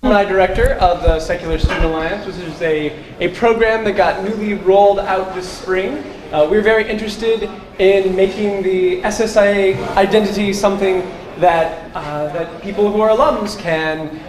Alumni Director of the Secular Student Alliance, which is a program that got newly rolled out this spring. We're very interested in making the SSIA identity something that that people who are alums can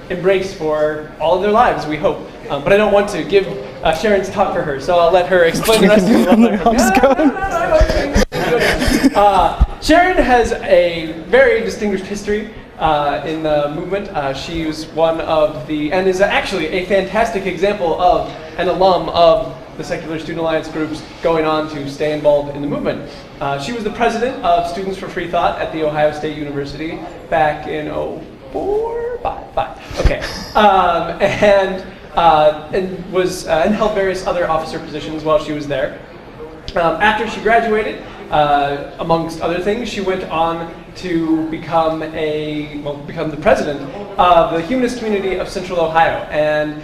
embrace for all of their lives, we hope. But I don't want to give Sharon's talk for her, so I'll let her explain the rest of the Sharon has a very distinguished history in the movement. She was one of the, and is actually a fantastic example of an alum of the Secular Student Alliance groups going on to stay involved in the movement. She was the president of Students for Free Thought at The Ohio State University back in 2005. Okay. And was and held various other officer positions while she was there. After she graduated, amongst other things, she went on to become the president of the Humanist Community of Central Ohio, and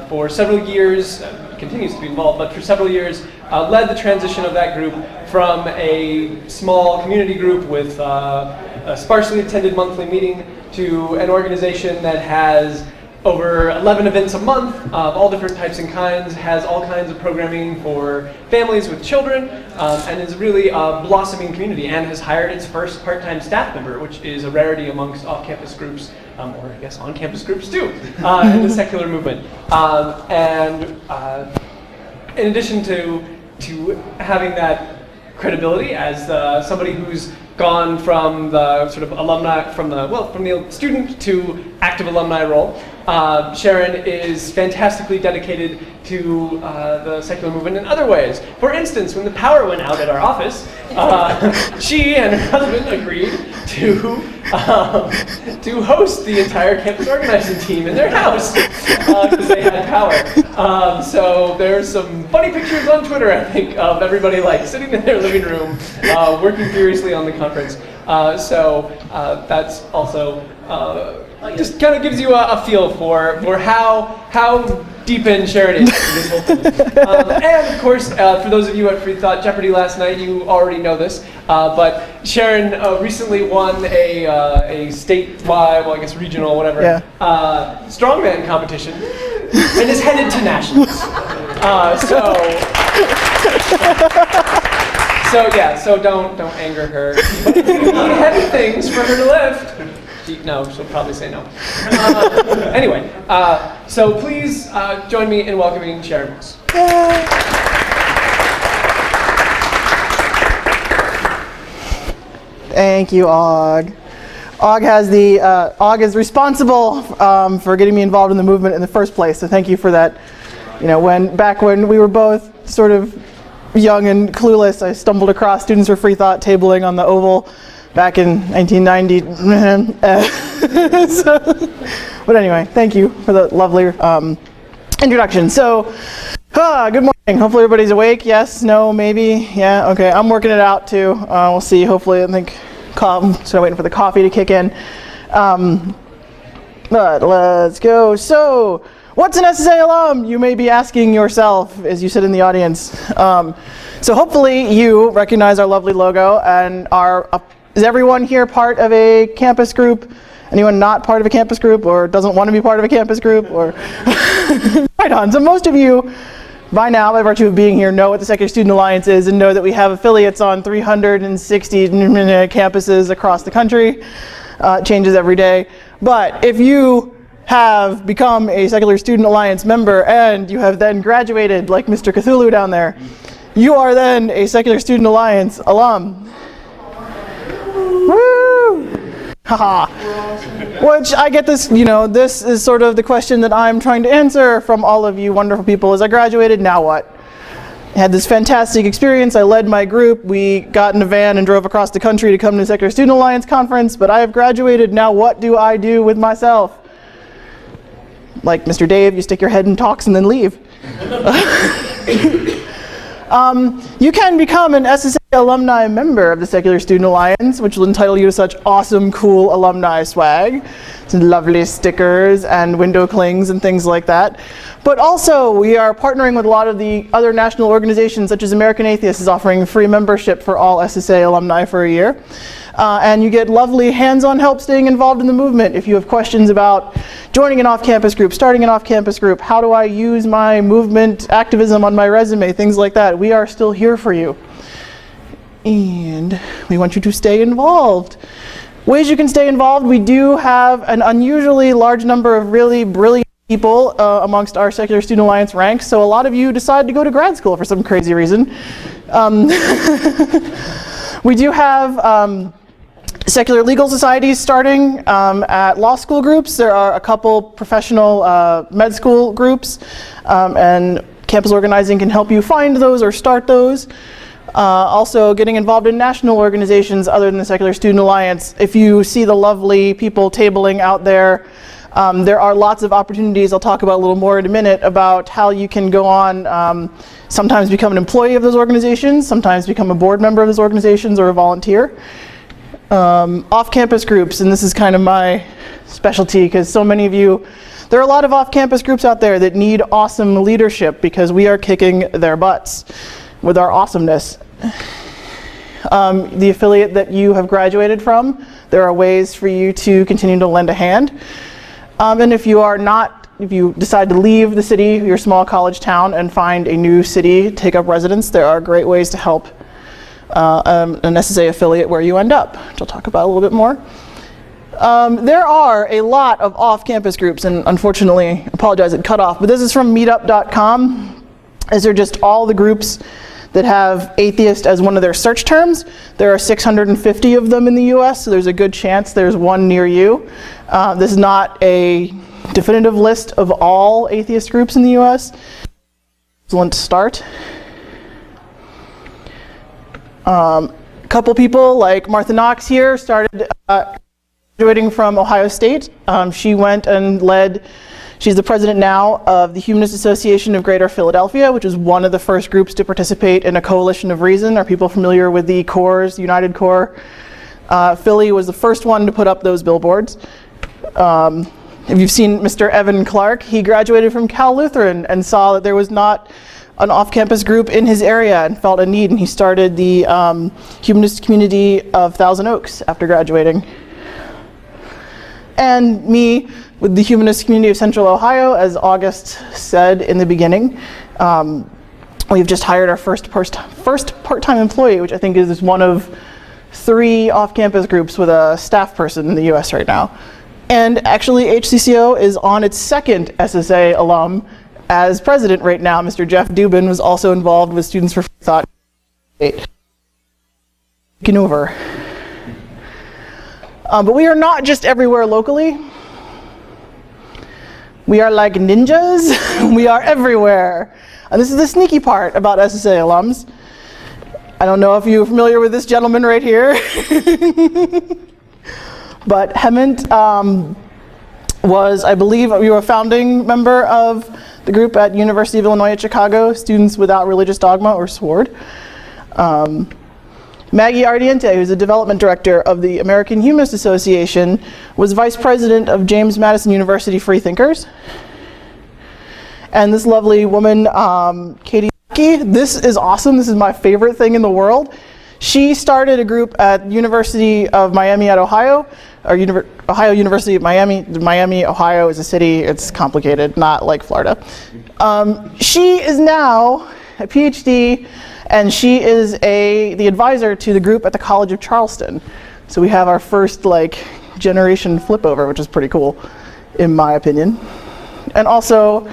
for several years, continues to be involved, but for several years led the transition of that group from a small community group with a sparsely attended monthly meeting to an organization that has over 11 events a month of all different types and kinds, has all kinds of programming for families with children, and is really a blossoming community, and has hired its first part-time staff member, which is a rarity amongst off-campus groups, or I guess on-campus groups too, in the secular movement. In addition to having that credibility as somebody who's gone from the sort of alumni, from the student to active alumni role, Sharon is fantastically dedicated to the secular movement in other ways. For instance, when the power went out at our office, she and her husband agreed to host the entire campus organizing team in their house because they had power. So there's some funny pictures on Twitter, I think, of everybody like sitting in their living room working furiously on the conference. So that's also just kind of gives you a feel for how deep in Sharon is in this whole thing. And of course, for those of you at Free Thought Jeopardy last night, you already know this, but Sharon recently won a statewide, well I guess regional, whatever, strongman competition, and is headed to nationals. So don't anger her. But if you need heavy things for her to lift, no, she'll probably say no. Anyway, so please join me in welcoming Sharon Moss. Thank you, Og. Og is responsible for getting me involved in the movement in the first place. So thank you for that. You know, back when we were both sort of young and clueless, I stumbled across Students for Free Thought tabling on the Oval back in 1990. But anyway, thank you for the lovely introduction. So, good morning. Hopefully everybody's awake. Yes, no, maybe. Yeah, okay. I'm working it out too. We'll see. Hopefully, I think, so waiting for the coffee to kick in. But let's go. So, what's an SSA alum? You may be asking yourself as you sit in the audience. So hopefully you recognize our lovely logo and is everyone here part of a campus group? Anyone not part of a campus group or doesn't want to be part of a campus group? Or right on. So most of you, by now, by virtue of being here, know what the Secular Student Alliance is and know that we have affiliates on 360 campuses across the country. It changes every day. But if you have become a Secular Student Alliance member and you have then graduated, like Mr. Cthulhu down there, you are then a Secular Student Alliance alum. Woo! Haha. Which I get this, this is sort of the question that I'm trying to answer from all of you wonderful people. As I graduated, now what? I had this fantastic experience. I led my group. We got in a van and drove across the country to come to the Secular Student Alliance conference, but I have graduated. Now what do I do with myself? Like Mr. Dave, you stick your head in talks and then leave. You can become an SSA alumni member of the Secular Student Alliance, which will entitle you to such awesome, cool alumni swag. Some lovely stickers and window clings and things like that. But also, we are partnering with a lot of the other national organizations, such as American Atheists is offering free membership for all SSA alumni for a year. And you get lovely hands-on help staying involved in the movement. If you have questions about joining an off-campus group, starting an off-campus group, how do I use my movement activism on my resume, things like that, we are still here for you. And we want you to stay involved. Ways you can stay involved: we do have an unusually large number of really brilliant people amongst our Secular Student Alliance ranks, so a lot of you decide to go to grad school for some crazy reason. We do have secular legal societies starting at law school groups. There are a couple professional med school groups, and campus organizing can help you find those or start those. Also getting involved in national organizations other than the Secular Student Alliance. If you see the lovely people tabling out there, there are lots of opportunities. I'll talk about a little more in a minute about how you can go on, sometimes become an employee of those organizations, sometimes become a board member of those organizations or a volunteer. Off-campus groups, and this is kind of my specialty because so many of you, there are a lot of off-campus groups out there that need awesome leadership because we are kicking their butts with our awesomeness. The affiliate that you have graduated from, there are ways for you to continue to lend a hand. And if you decide to leave the city, your small college town, and find a new city, take up residence, there are great ways to help an SSA affiliate where you end up, which I'll talk about a little bit more. There are a lot of off-campus groups, and unfortunately, I apologize, it cut off, but this is from meetup.com. These are just all the groups that have atheist as one of their search terms. There are 650 of them in the US, so there's a good chance there's one near you. This is not a definitive list of all atheist groups in the US. Excellent start. A couple people like Martha Knox here started graduating from Ohio State. She went and led, she's the president now of the Humanist Association of Greater Philadelphia, which is one of the first groups to participate in a coalition of reason. Are people familiar with the COREs, United Core? Philly was the first one to put up those billboards. If you've seen Mr. Evan Clark, he graduated from Cal Lutheran and saw that there was not an off-campus group in his area and felt a need, and he started the Humanist Community of Thousand Oaks after graduating. And me, with the Humanist Community of Central Ohio, as August said in the beginning, we've just hired our first part-time employee, which I think is one of 3 off-campus groups with a staff person in the US right now. And actually, HCCO is on its 2nd SSA alum as president right now. Mr. Jeff Dubin was also involved with Students for Free Thought. Taking over. But we are not just everywhere locally. We are like ninjas. We are everywhere. And this is the sneaky part about SSA alums. I don't know if you're familiar with this gentleman right here. But Hemant was, I believe, you were a founding member of the group at University of Illinois at Chicago, Students Without Religious Dogma, or SWORD. Maggie Ardiente, who's the development director of the American Humanist Association, was vice president of James Madison University Freethinkers. And this lovely woman, Katie, this is awesome. This is my favorite thing in the world. She started a group at University of Miami at Ohio, or Ohio University of Miami. Miami, Ohio is a city. It's complicated, not like Florida. She is now a PhD, and she is the advisor to the group at the College of Charleston. So we have our first generation flip over, which is pretty cool, in my opinion. And also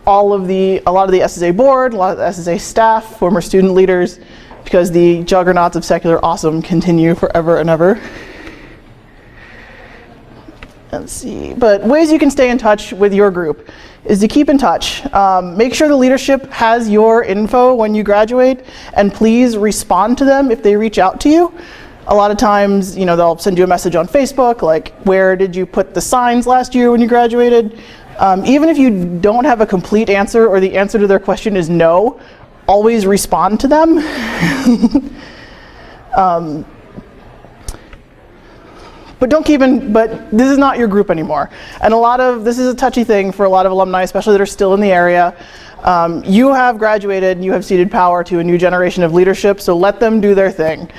a lot of the SSA board, a lot of the SSA staff, former student leaders, because the juggernauts of secular awesome continue forever and ever. Let's see, but ways you can stay in touch with your group is to keep in touch. Make sure the leadership has your info when you graduate, and please respond to them if they reach out to you. A lot of times, they'll send you a message on Facebook, like, where did you put the signs last year when you graduated? Even if you don't have a complete answer or the answer to their question is no, always respond to them. But this is not your group anymore. And this is a touchy thing for a lot of alumni, especially that are still in the area. You have graduated and you have ceded power to a new generation of leadership, so let them do their thing.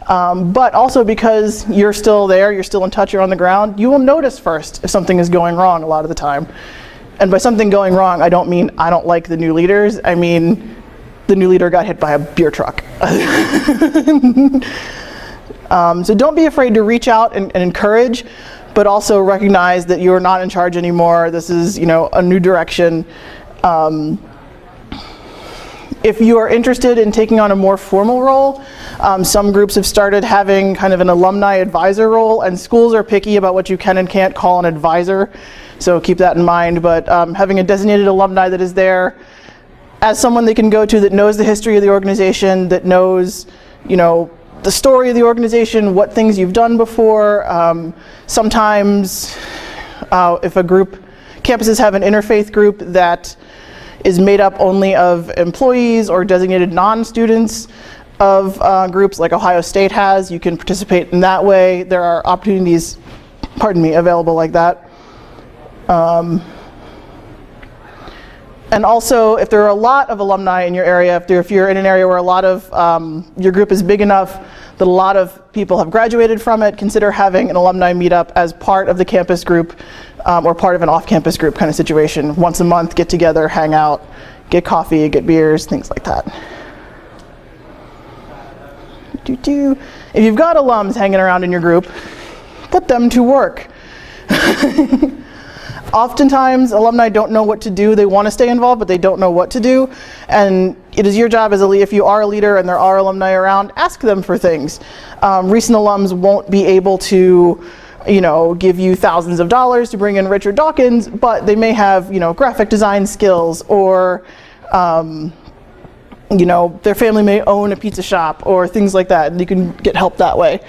But also because you're still there, you're still in touch, you're on the ground, you will notice first if something is going wrong a lot of the time. And by something going wrong, I don't mean I don't like the new leaders, I mean the new leader got hit by a beer truck. So don't be afraid to reach out and encourage, but also recognize that you're not in charge anymore. This is, a new direction. If you are interested in taking on a more formal role, some groups have started having kind of an alumni advisor role, and schools are picky about what you can and can't call an advisor, so keep that in mind. But having a designated alumni that is there as someone they can go to that knows the history of the organization, that knows, the story of the organization, what things you've done before. Sometimes if campuses have an interfaith group that is made up only of employees or designated non-students of groups like Ohio State has, you can participate in that way. There are opportunities, available like that. And also, if there are a lot of alumni in your area, if you're in an area where a lot of your group is big enough that a lot of people have graduated from it, consider having an alumni meetup as part of the campus group or part of an off-campus group kind of situation. Once a month, get together, hang out, get coffee, get beers, things like that. If you've got alums hanging around in your group, put them to work. Oftentimes, alumni don't know what to do. They want to stay involved, but they don't know what to do. And it is your job if you are a leader and there are alumni around, ask them for things. Recent alums won't be able to, give you thousands of dollars to bring in Richard Dawkins, but they may have, graphic design skills, or, their family may own a pizza shop or things like that, and you can get help that way.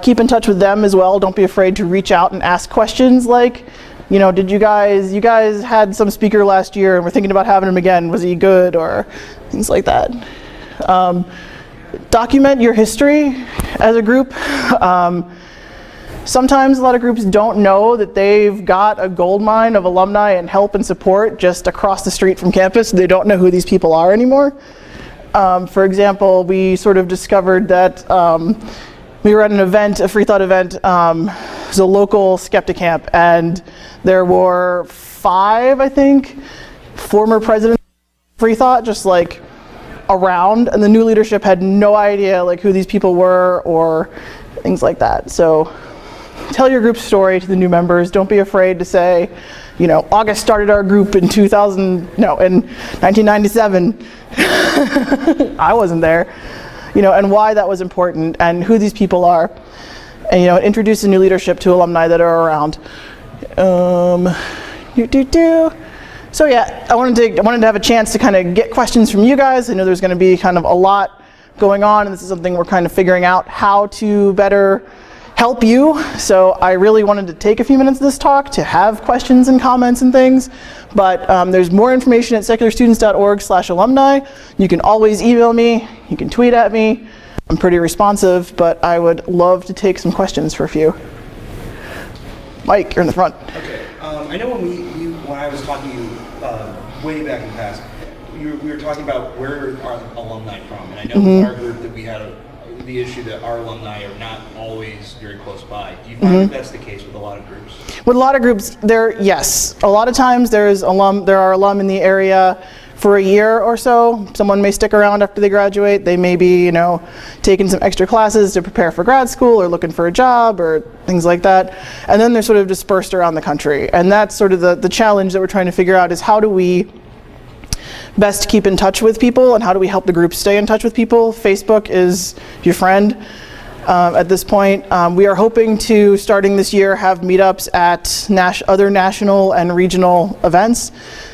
Keep in touch with them as well. Don't be afraid to reach out and ask questions like, did you guys had some speaker last year and we're thinking about having him again, was he good, or things like that. Document your history as a group. Sometimes a lot of groups don't know that they've got a gold mine of alumni and help and support just across the street from campus. They don't know who these people are anymore. For example, we sort of discovered that we were at an event, a free thought event. It was a local skeptic camp, and there were 5, I think, former presidents of free thought just around, and the new leadership had no idea who these people were or things like that. So tell your group's story to the new members. Don't be afraid to say, August started our group in 1997. I wasn't there. And why that was important and who these people are. And, introduce a new leadership to alumni that are around. So yeah, I wanted to have a chance to kind of get questions from you guys. I know there's going to be kind of a lot going on, and this is something we're kind of figuring out how to better help you. So I really wanted to take a few minutes of this talk to have questions and comments and things. But there's more information at secularstudents.org/alumni. You can always email me. You can tweet at me. I'm pretty responsive, but I would love to take some questions for a few. Mike, you're in the front. Okay. I know when I was talking to you way back in the past, we were talking about where our alumni from, and I know in our group that we had the issue that our alumni are not always very close by. Do you find that that's the case with a lot of groups? With a lot of groups, yes. A lot of times there are alum in the area for a year or so. Someone may stick around after they graduate. They may be, taking some extra classes to prepare for grad school or looking for a job or things like that. And then they're sort of dispersed around the country. And that's sort of the challenge that we're trying to figure out is how do we best keep in touch with people and how do we help the group stay in touch with people. Facebook is your friend at this point. We are hoping to, starting this year, have meetups at other national and regional events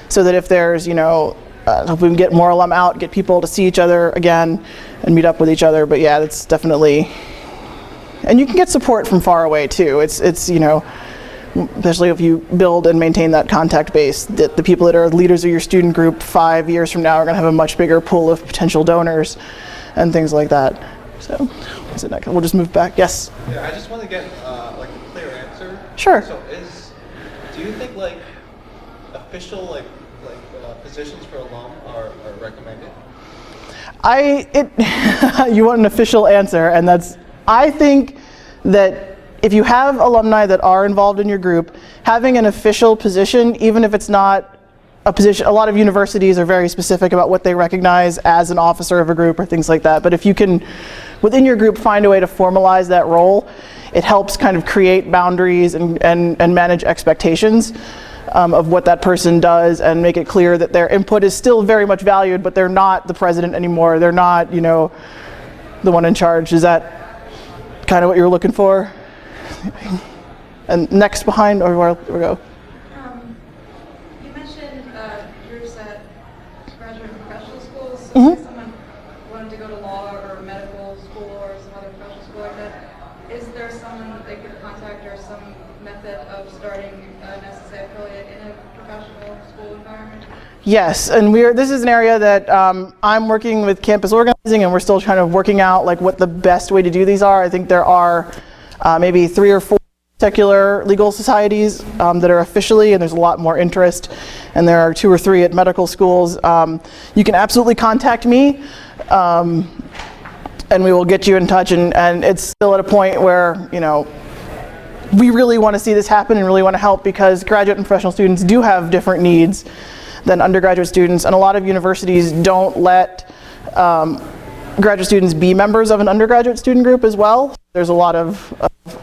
so that if there's, hope we can get more alum out, get people to see each other again and meet up with each other. But yeah, that's definitely, and you can get support from far away too. It's especially if you build and maintain that contact base, that the people that are leaders of your student group 5 years from now are going to have a much bigger pool of potential donors and things like that. So, what's it next? We'll just move back. Yes. Yeah, I just want to get like a clear answer. Sure. So do you think like official positions for alum are recommended? You want an official answer, and I think that if you have alumni that are involved in your group, having an official position, even if it's not a position, a lot of universities are very specific about what they recognize as an officer of a group or things like that. But if you can, within your group, find a way to formalize that role, it helps kind of create boundaries and manage expectations of what that person does, and make it clear that their input is still very much valued, but they're not the president anymore. They're not, the one in charge. Is that kind of what you're looking for? And next behind, or where we go. You mentioned groups at graduate and professional schools. So Mm-hmm. if someone wanted to go to law or medical school or some other professional school like that, is there someone that they could contact or some method of starting an SSA affiliate in a professional school environment? Yes, and this is an area that I'm working with campus organizing, and we're still kind of working out like what the best way to do these are. I think there are maybe 3 or 4 secular legal societies that are officially, and there's a lot more interest, and there are 2 or 3 at medical schools. You can absolutely contact me, and we will get you in touch, and it's still at a point where, we really want to see this happen and really want to help, because graduate and professional students do have different needs than undergraduate students, and a lot of universities don't let graduate students be members of an undergraduate student group as well. There's a lot of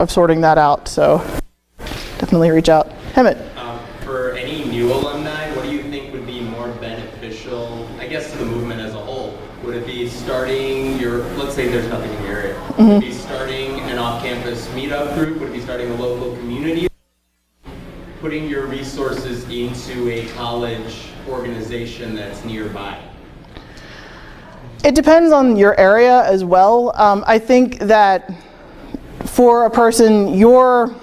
sorting that out, so definitely reach out. Hemet. For any new alumni, what do you think would be more beneficial, I guess, to the movement as a whole? Would it be starting let's say there's nothing in your area, would it be starting an off-campus meetup group? Would it be starting a local community? Putting your resources into a college organization that's nearby? It depends on your area as well. I think that for a person, you're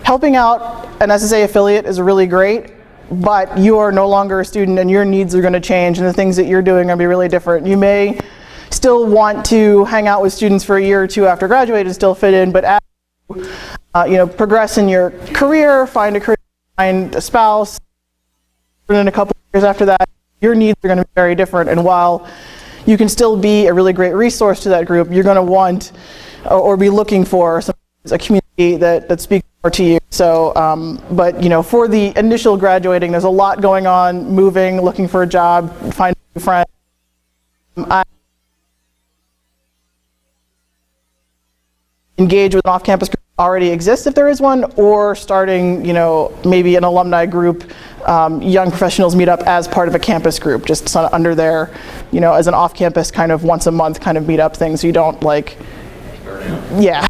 helping out an SSA affiliate is really great, but you are no longer a student and your needs are going to change, and the things that you're doing are going to be really different. You may still want to hang out with students for a year or 2 after graduating and still fit in, but as you progress in your career, find a career, find a spouse, and in a couple of years after that, your needs are going to be very different. And while you can still be a really great resource to that group, you're going to want or be looking for a community that speaks more to you. So, but for the initial graduating, there's a lot going on: moving, looking for a job, finding a new friend. Engage with an off-campus group that already exists if there is one, or starting, maybe an alumni group, young professionals meet up as part of a campus group, just sort of under there, as an off-campus kind of once a month kind of meet up thing, so you don't yeah.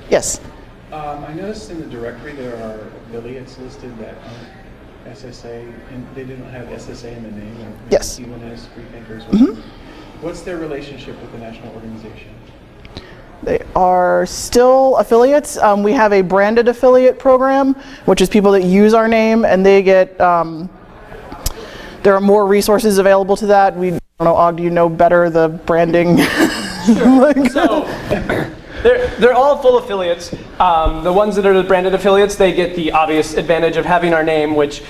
Yes. I noticed in the directory there are affiliates listed that aren't SSA, and they didn't have SSA in the name. Or Yes. UNS, Freethinkers. Mm-hmm. What's their relationship with the national organization? They are still affiliates. We have a branded affiliate program, which is people that use our name, and they get, there are more resources available to that. I don't know, Og, do you know better the branding? Sure. So they're all full affiliates. The ones that are the branded affiliates, they get the obvious advantage of having our name, which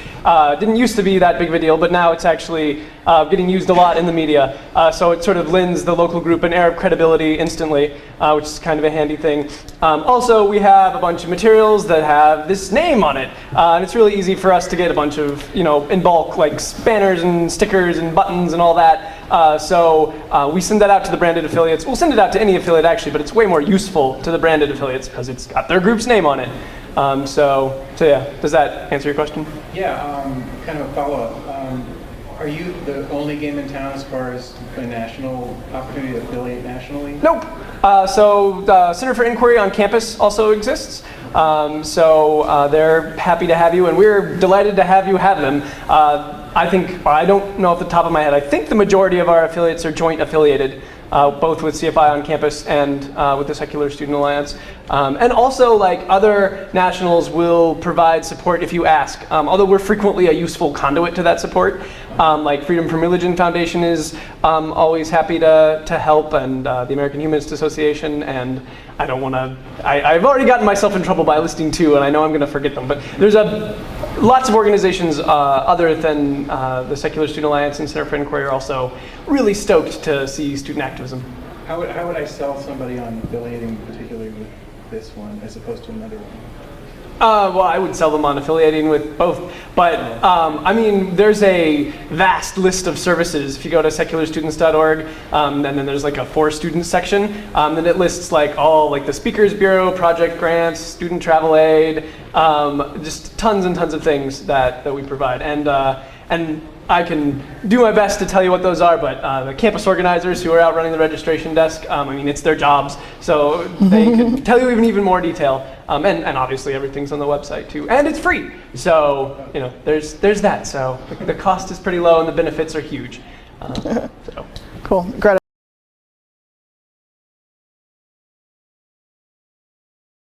didn't used to be that big of a deal, but now it's actually getting used a lot in the media. So it sort of lends the local group an air of credibility instantly, which is kind of a handy thing. Also, we have a bunch of materials that have this name on it, and it's really easy for us to get a bunch of, in bulk, like banners and stickers and buttons and all that. So we send that out to the branded affiliates. We'll send it out to any affiliate actually, but it's way more useful to the branded affiliates because it's got their group's name on it. So yeah, does that answer your question? Yeah, kind of a follow-up. Are you the only game in town as far as a national opportunity to affiliate nationally? Nope. So the Center for Inquiry on campus also exists. So they're happy to have you, and we're delighted to have you have them. I don't know off the top of my head, I think the majority of our affiliates are joint affiliated, both with CFI on campus and with the Secular Student Alliance. And also, other nationals will provide support if you ask. Although we're frequently a useful conduit to that support, like Freedom from Religion Foundation is always happy to help, and the American Humanist Association, and I don't want to, I've already gotten myself in trouble by listing two, and I know I'm going to forget them, but there's lots of organizations other than the Secular Student Alliance and Center for Inquiry are also really stoked to see student activism. How would I sell somebody on affiliating particularly with this one as opposed to another one? Well, I would sell them on affiliating with both, but I mean, there's a vast list of services. If you go to secularstudents.org, and then there's like a for students section, then it lists like all like the Speakers Bureau, project grants, student travel aid, just tons and tons of things that we provide, and I can do my best to tell you what those are, but the campus organizers who are out running the registration desk, I mean, it's their jobs, so they can tell you even more detail. And obviously everything's on the website too, and it's free. So you know, there's that. So the cost is pretty low, and the benefits are huge. So. Cool, Greta.